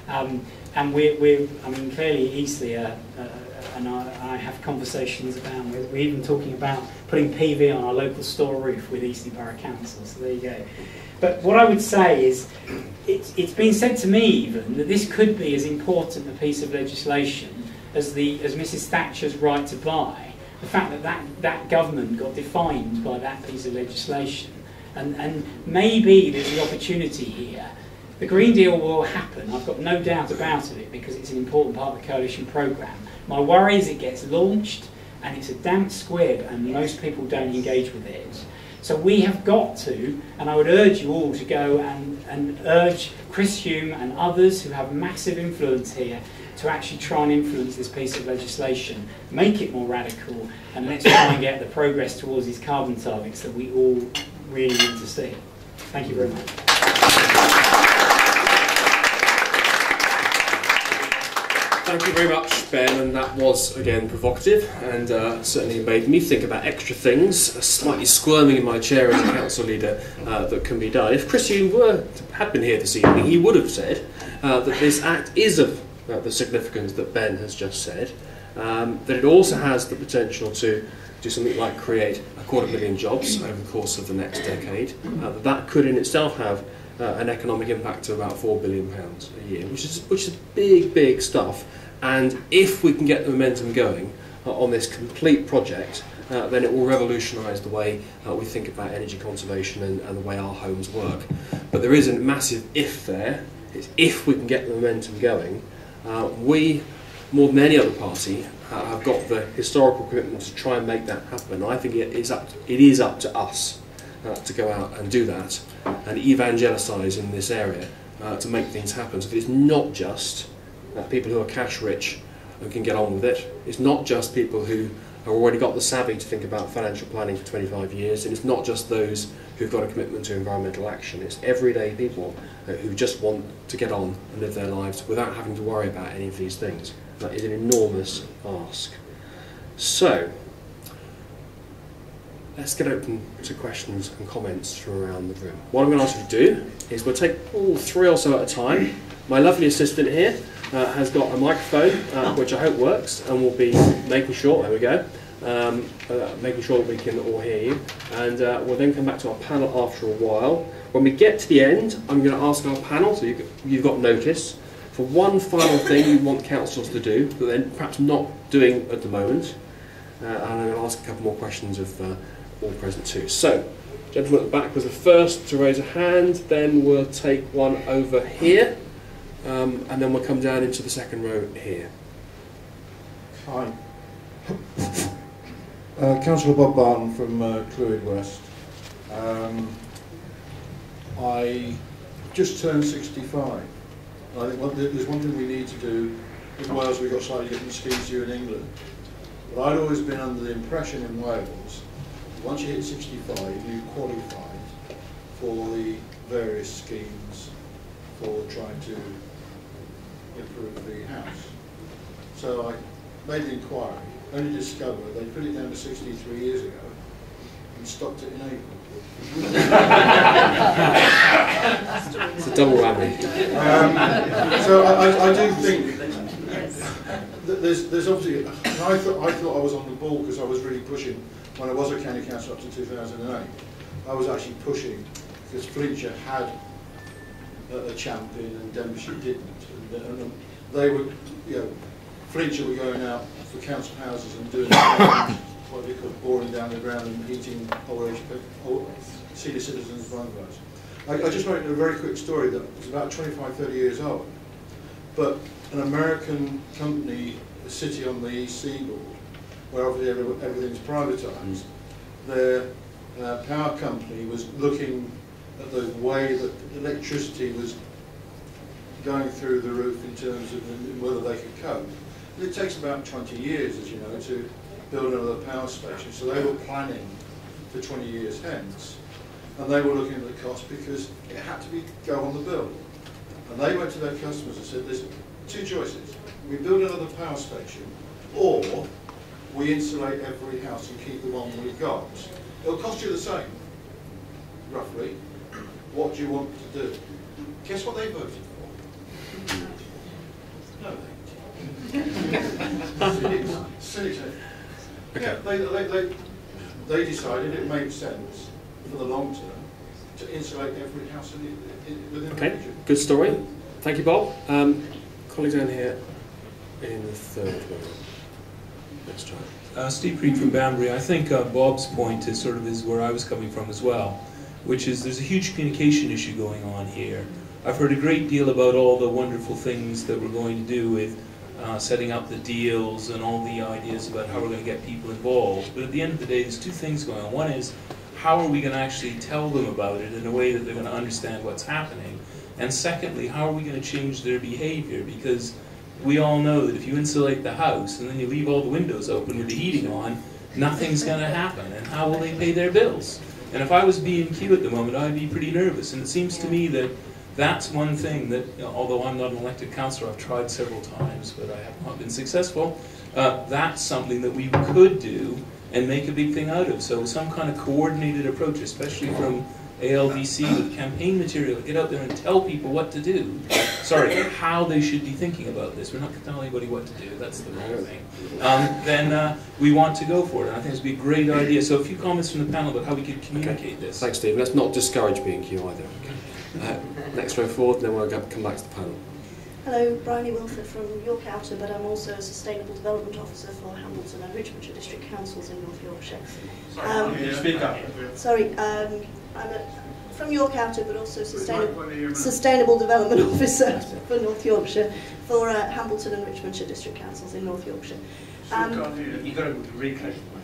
and I mean, clearly Eastleigh and I have conversations about, we're even talking about putting PV on our local store roof with Eastleigh Borough Council, so there you go. But what I would say is, it's been said to me even that this could be as important a piece of legislation as Mrs Thatcher's right to buy. The fact that government got defined by that piece of legislation. And maybe there's the opportunity here. The Green Deal will happen, I've got no doubt about it, because it's an important part of the coalition programme. My worry is it gets launched and it's a damp squib and most people don't engage with it. So we have got to, and I would urge you all to go and urge Chris Hume and others who have massive influence here to actually try and influence this piece of legislation, make it more radical, and let's try and get the progress towards these carbon targets that we all really need to see. Thank you very much. Thank you very much, Ben, and that was, again, provocative, and certainly made me think about extra things, slightly squirming in my chair as a council leader, that can be done. If Chris had been here this evening, he would have said that this Act is of the significance that Ben has just said, that it also has the potential to do something like create 250,000 jobs over the course of the next decade, that could in itself have an economic impact of about £4 billion a year, which is big, big stuff. And if we can get the momentum going on this complete project, then it will revolutionise the way we think about energy conservation and the way our homes work. But there is a massive if there. It's if we can get the momentum going. We, more than any other party, have got the historical commitment to try and make that happen. I think it is up to us to go out and do that and evangelise in this area to make things happen. So it's not just people who are cash rich and can get on with it. It's not just people who have already got the savvy to think about financial planning for 25 years, and it's not just those who've got a commitment to environmental action. It's everyday people who just want to get on and live their lives without having to worry about any of these things. That is an enormous ask. So, let's get open to questions and comments from around the room. What I'm going to ask you to do is we'll take all 3 or so at a time. My lovely assistant here has got a microphone, which I hope works, and we'll be making sure, there we go, making sure that we can all hear you. And we'll then come back to our panel after a while. When we get to the end, I'm going to ask our panel, so you've got notice, for one final thing you want councillors to do, but then perhaps not doing at the moment. And I'm going to ask a couple more questions of all present too. So, gentleman at the back was the first to raise a hand, then we'll take one over here, and then we'll come down into the second row here. Hi. Councillor Bob Barton from Clwyd West. I just turned 65. I think there's one thing we need to do. In Wales we've got slightly different schemes to you in England. But I'd always been under the impression in Wales, once you hit 65, you qualified for the various schemes for trying to improve the house. So I made the inquiry, only discovered they put it down to 63 years ago and stopped it in April. It's a double whammy. So I do think that there's obviously, I thought I was on the ball because I was really pushing when I was a county councillor up to 2008. I was actually pushing because Fringe had a champion and Denbighshire didn't. And they were, Fringe were going out for council houses and doing what they call boring down the ground and heating senior citizens' bungalows. I just wrote a very quick story that was about 25-30 years old. But an American company, a city on the East Seaboard, where obviously everything's privatised, their power company was looking at the way that electricity was going through the roof in terms of whether they could cope. And it takes about 20 years, as you know, to build another power station. So they were planning for 20 years hence. And they were looking at the cost because it had to go on the bill. And they went to their customers and said, there's 2 choices. We build another power station, or we insulate every house and keep the one we've got. It'll cost you the same, roughly. What do you want to do? Guess what they voted for? No, silly. Yeah, they decided it made sense for the long term to insulate every house within the region. Good story. Thank you, Bob. Colleague down here in the third row. Let's try. Steve Creed from Banbury. I think Bob's point is where I was coming from as well, which is there's a huge communication issue going on here. I've heard a great deal about all the wonderful things that we're going to do with setting up the deals and all the ideas about how we're going to get people involved. But at the end of the day, there's 2 things going on. One is, how are we going to actually tell them about it in a way that they're going to understand what's happening? And secondly, how are we going to change their behavior? Because we all know that if you insulate the house and then you leave all the windows open with the heating on, nothing's going to happen. And how will they pay their bills? And if I was B&Q at the moment, I'd be pretty nervous. And it seems to me that that's one thing that, although I'm not an elected councillor, I've tried several times, but I have not been successful, that's something that we could do and make a big thing out of. So some kind of coordinated approach, especially from ALDC with campaign material, get out there and tell people what to do. Sorry, how they should be thinking about this. We're not going to tell anybody what to do, that's the wrong thing. Then we want to go for it, and I think it's be a great idea. So a few comments from the panel about how we could communicate this. Thanks, Stephen. Let's not discourage B&Q either. Next row forward, then we'll come back to the panel. Hello, Bryony Wilford from York Outer, but I'm also a Sustainable Development Officer for Hambleton and Richmondshire District Councils in North Yorkshire. Can you speak up? Sorry, I'm from York Outer, but also Sustainable Development Officer for North Yorkshire for Hambleton and Richmondshire District Councils in North Yorkshire.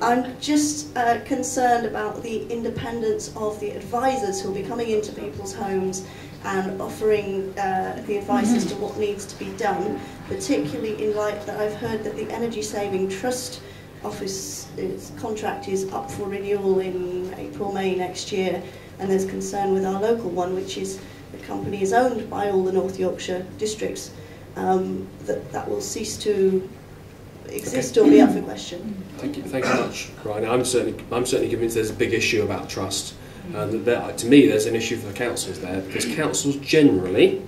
I'm just concerned about the independence of the advisors who will be coming into people's homes and offering the advice as to what needs to be done, particularly in light that I've heard that the Energy Saving Trust Office contract is up for renewal in April, May next year, and there's concern with our local one, which is the company is owned by all the North Yorkshire districts, that will cease to exist or be up for question. Thank you very much, Brian. I'm certainly convinced there's a big issue about trust. To me, there's an issue for the councils there, because councils generally,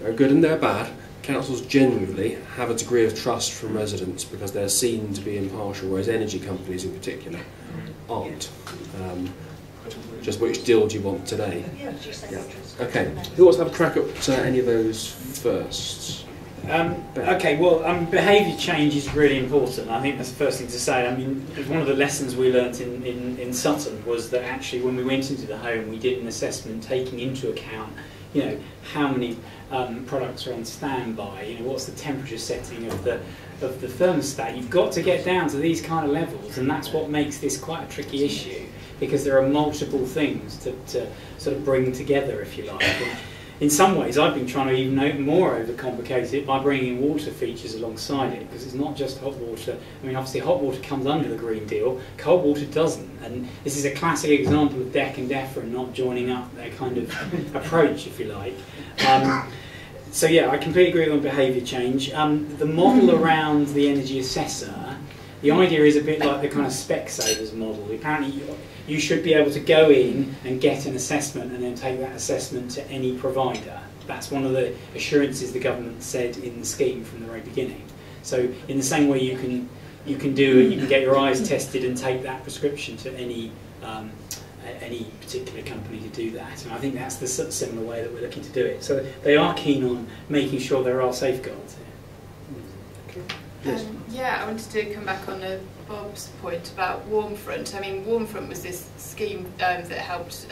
they're good and they're bad, councils generally have a degree of trust from residents because they're seen to be impartial, whereas energy companies in particular aren't. Just which deal do you want today? Yeah. Okay, who wants to have a crack at any of those first? Okay, well, behaviour change is really important. I think that's the first thing to say. I mean, one of the lessons we learnt in Sutton was that actually when we went into the home, we did an assessment taking into account, you know, how many products are on standby, you know, what's the temperature setting of the thermostat. You've got to get down to these kind of levels, and that's what makes this quite a tricky issue, because there are multiple things to sort of bring together, if you like. And in some ways, I've been trying to even more overcomplicate it by bringing water features alongside it, because it's not just hot water. I mean, obviously hot water comes under the Green Deal, cold water doesn't, and this is a classic example of DEC and DEFRA not joining up their kind of approach, if you like. So yeah, I completely agree on behaviour change. The model around the energy assessor, the idea is a bit like the kind of Specsavers model. Apparently you should be able to go in and get an assessment and then take that assessment to any provider. That's one of the assurances the government said in the scheme from the very beginning. So in the same way you can get your eyes tested and take that prescription to any particular company to do that. And I think that's the similar way that we're looking to do it. So they are keen on making sure there are safeguards here. Yeah, I wanted to come back on Bob's point about Warmfront. I mean, Warmfront was this scheme that helped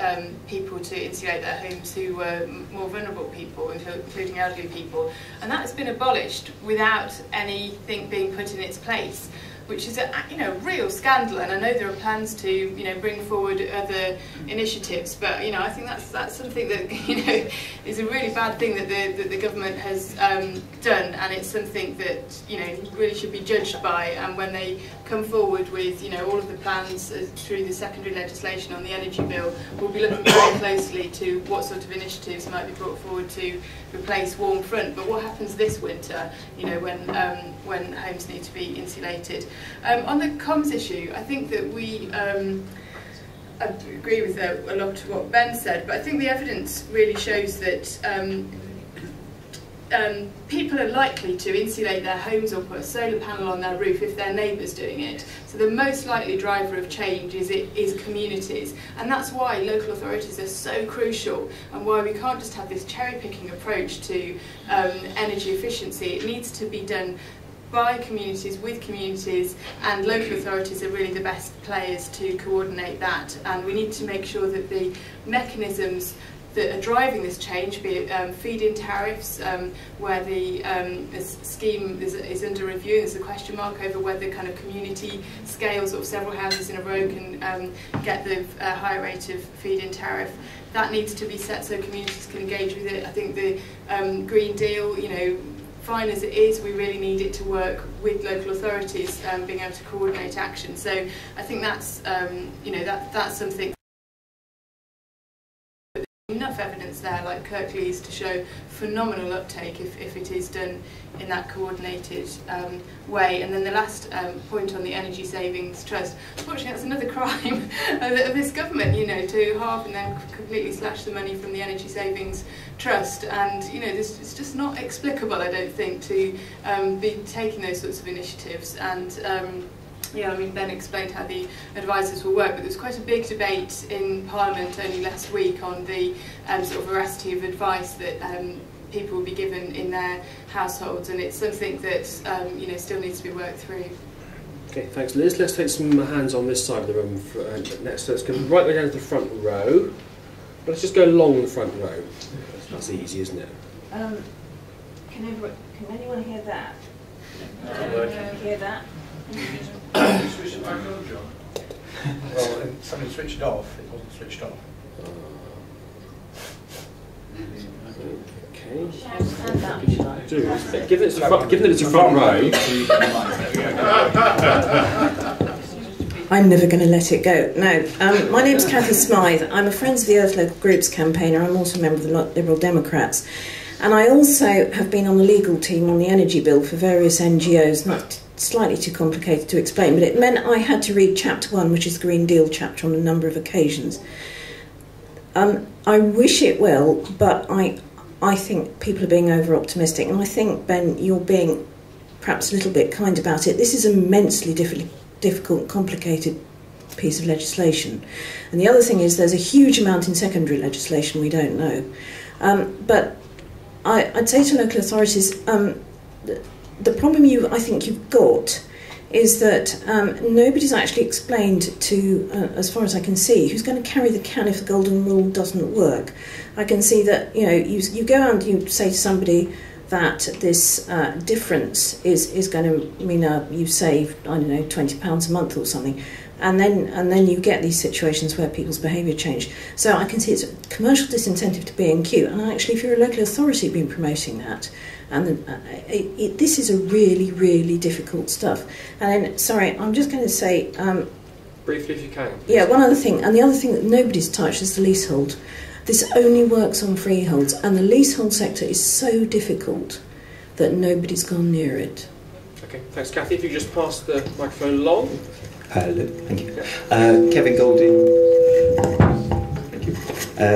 people to insulate their homes who were more vulnerable people, including elderly people, and that has been abolished without anything being put in its place, which is a real scandal. And I know there are plans to bring forward other initiatives, but I think that's something that is a really bad thing that the government has done, and it's something that really should be judged by. And when they come forward with all of the plans through the secondary legislation on the energy bill, we'll be looking very closely to what sort of initiatives might be brought forward to replace Warmfront. But what happens this winter, when homes need to be insulated? On the comms issue, I think that I agree with a lot of what Ben said, but I think the evidence really shows that people are likely to insulate their homes or put a solar panel on their roof if their neighbour's doing it. So the most likely driver of change is communities, and that's why local authorities are so crucial, and why we can't just have this cherry-picking approach to energy efficiency. It needs to be done by communities, with communities, and local authorities are really the best players to coordinate that. And we need to make sure that the mechanisms that are driving this change, be it feed-in tariffs, where the scheme is under review, there's a question mark over whether kind of community scales of several houses in a row can get the higher rate of feed-in tariff. That needs to be set so communities can engage with it. I think the Green Deal, fine as it is, we really need it to work with local authorities being able to coordinate action. So I think that's that's something. Enough evidence there, like Kirklees, to show phenomenal uptake if it is done in that coordinated way. And then the last point on the Energy Savings Trust, unfortunately that's another crime of this government, to halve and then completely slash the money from the Energy Savings Trust. And it's just not explicable, I don't think, to be taking those sorts of initiatives. And Ben explained how the advisors will work, but there was quite a big debate in Parliament only last week on the sort of veracity of advice that people will be given in their households, and it's something that still needs to be worked through. Okay, thanks, Liz. Let's take some hands on this side of the room next. Let's go right way down to the front row. But let's just go along the front row. That's easy, isn't it? Can anyone hear that? Hear that? Switch it back on, John. Well, somebody switched it off. It wasn't switched off. Okay. Stand up. Given that it's a front row. I'm never going to let it go. No. My name's Cathy Smythe. I'm a Friends of the Earth Local Groups campaigner. I'm also a member of the Liberal Democrats. And I also have been on the legal team on the energy bill for various NGOs. Not slightly too complicated to explain, but it meant I had to read Chapter 1, which is the Green Deal chapter, on a number of occasions. I wish it well, but I think people are being over-optimistic, and I think, Ben, you're being perhaps a little bit kind about it. This is an immensely difficult, complicated piece of legislation. And the other thing is there's a huge amount in secondary legislation we don't know. But I'd say to local authorities, the problem I think you've got is that nobody's actually explained to, as far as I can see, who's going to carry the can if the golden rule doesn't work. I can see that you go out and you say to somebody that this difference is going to mean you save, I don't know, £20 a month or something, and then you get these situations where people's behaviour change. So I can see it's a commercial disincentive to B&Q, and actually, if you're a local authority, been promoting that. And this is a really, really difficult stuff. And then, sorry, I'm just going to say... briefly, if you can. Please. Yeah, one other thing. And the other thing that nobody's touched is the leasehold. This only works on freeholds. And the leasehold sector is so difficult that nobody's gone near it. Okay, thanks, Cathy. If you just pass the microphone along. Hello, thank you. Kevin Golding. Thank you.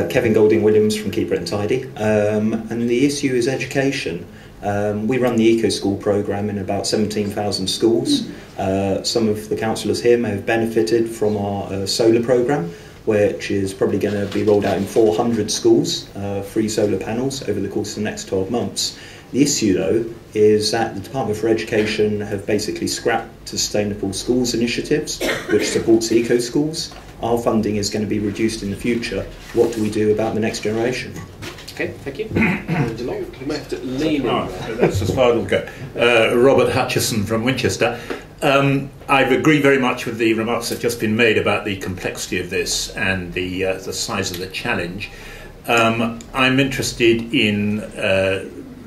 Kevin Golding Williams from Keep It Tidy. And the issue is education. We run the Eco School programme in about 17,000 schools. Some of the councillors here may have benefited from our solar programme, which is probably going to be rolled out in 400 schools, free solar panels over the course of the next 12 months. The issue, though, is that the Department for Education have basically scrapped Sustainable Schools initiatives, which supports eco schools. Our funding is going to be reduced in the future. What do we do about the next generation? Okay, thank you. You may have to lean in. That's as far as we'll go. Robert Hutchison from Winchester. I agree very much with the remarks that have just been made about the complexity of this and the size of the challenge. I'm interested in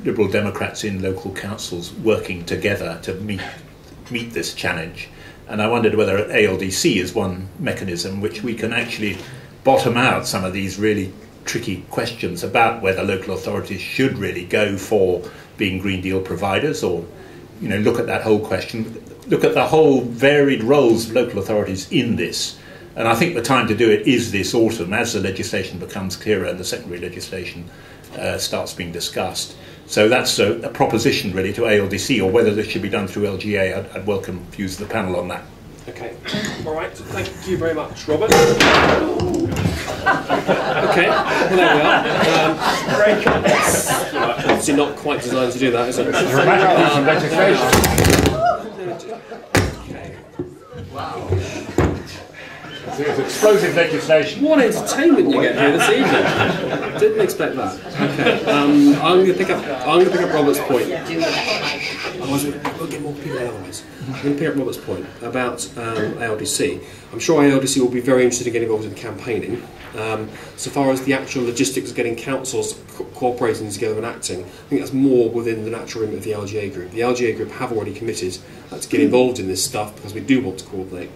Liberal Democrats in local councils working together to meet this challenge. And I wondered whether ALDC is one mechanism which we can actually bottom out some of these really tricky questions about whether local authorities should really go for being Green Deal providers, or look at that whole question, look at the whole varied roles of local authorities in this. And I think the time to do it is this autumn, as the legislation becomes clearer and the secondary legislation starts being discussed. So that's a proposition really to ALDC, or whether this should be done through LGA. I'd welcome views of the panel on that. Okay, all right, thank you very much, Robert. Okay, well there we are. Obviously not quite designed to do that, is it? Okay. Wow. It's explosive legislation. What entertainment you get here this evening! Didn't expect that. Okay, I'm going to pick up Robert's point. Otherwise, we'll get more people otherwise. I'm going to pick up Robert's point about ALDC. I'm sure ALDC will be very interested in getting involved in campaigning. So far as the actual logistics of getting councils cooperating together and acting, I think that's more within the natural remit of the LGA group. The LGA group have already committed to get involved in this stuff because we do want to coordinate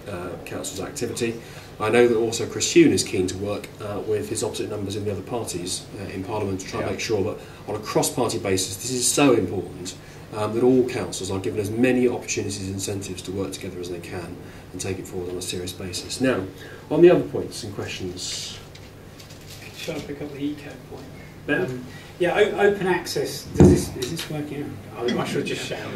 council's activity. I know that also Chris Huhn is keen to work with his opposite numbers in the other parties in Parliament to try and make sure that on a cross-party basis this is so important that all councils are given as many opportunities and incentives to work together as they can and take it forward on a serious basis. Now, on the other points and questions. Shall I pick up the eco point? Yeah, open access. Is this working? I should just shout.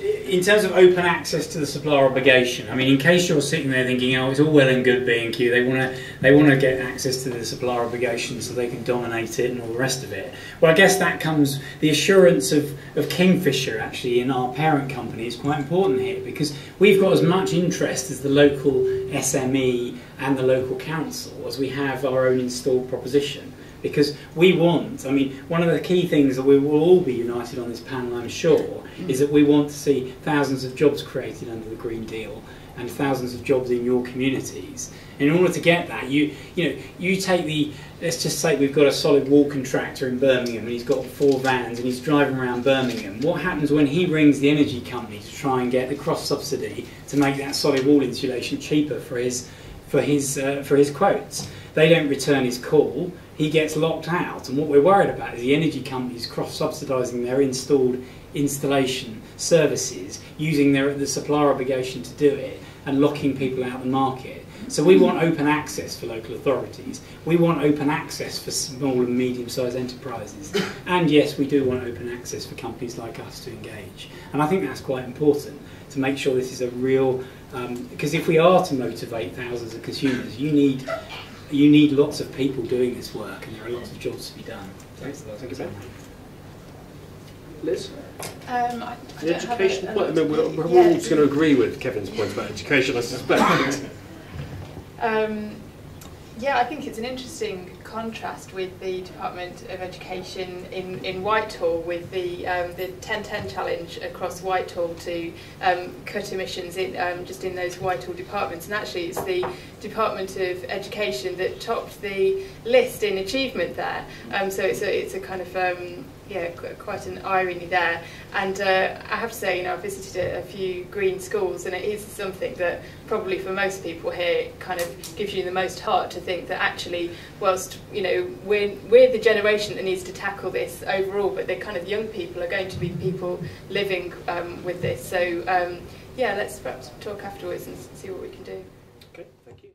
In terms of open access to the supplier obligation, I mean, in case you're sitting there thinking, oh, it's all well and good B&Q, they want to get access to the supplier obligation so they can dominate it and all the rest of it. Well, I guess that comes the assurance of Kingfisher actually in our parent company is quite important here, because we've got as much interest as the local SME and the local council as we have our own installed proposition. Because we want, I mean, one of the key things that we will all be united on this panel, I'm sure, is that we want to see thousands of jobs created under the Green Deal and thousands of jobs in your communities. And in order to get that, you take the, let's just say we've got a solid wall contractor in Birmingham and he's got 4 vans and he's driving around Birmingham. What happens when he rings the energy company to try and get the cross-subsidy to make that solid wall insulation cheaper for his quotes? They don't return his call. He gets locked out, and what we're worried about is the energy companies cross-subsidising their installation services, using the supplier obligation to do it, and locking people out of the market. So we want open access for local authorities. We want open access for small and medium-sized enterprises. And yes, we do want open access for companies like us to engage. And I think that's quite important, to make sure this is a real... because if we are to motivate thousands of consumers, you need lots of people doing this work, and there are lots of jobs to be done. Thank you, Ben. Liz? The education point, I mean, we're all going to agree with Kevin's point about education, I suspect. Yeah, I think it's an interesting contrast with the Department of Education in Whitehall, with the 10-10 challenge across Whitehall to cut emissions just in those Whitehall departments. And actually it's the Department of Education that topped the list in achievement there. So it's a kind of yeah, quite an irony there. And I have to say, you know, I've visited a few green schools, and it is something that probably for most people here kind of gives you the most heart to think that actually, whilst, you know, we're the generation that needs to tackle this overall, but the kind of young people are going to be people living with this. So yeah, let's perhaps talk afterwards and see what we can do. Okay, thank you.